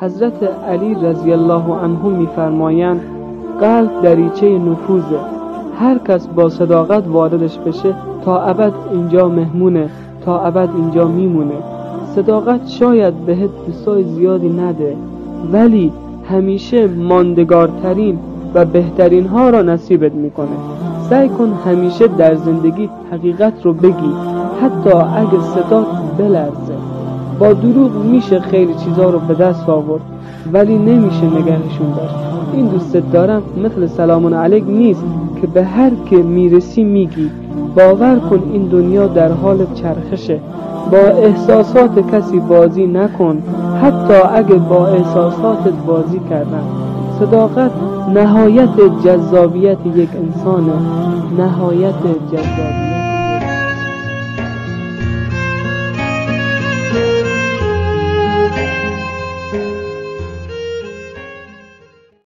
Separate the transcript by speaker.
Speaker 1: حضرت علی رضی الله عنه میفرمایند قلب دریچه نفوذه، هر کس با صداقت واردش بشه تا ابد اینجا مهمونه، تا ابد اینجا میمونه. صداقت شاید بهت دوستای زیادی نده، ولی همیشه ماندگارترین و بهترین ها را نصیبت میکنه. سعی کن همیشه در زندگی حقیقت رو بگی، حتی اگه صدات بلرزه. با دروغ میشه خیلی چیزا رو به دست آورد، ولی نمیشه نگهشون داشت. این دوستت دارم مثل سلام علیک نیست که به هر که میرسی میگی. باور کن این دنیا در حال چرخشه. با احساسات کسی بازی نکن، حتی اگه با احساساتت بازی کردن. صداقت نهایت جذابیت یک انسانه، نهایت جذابیت.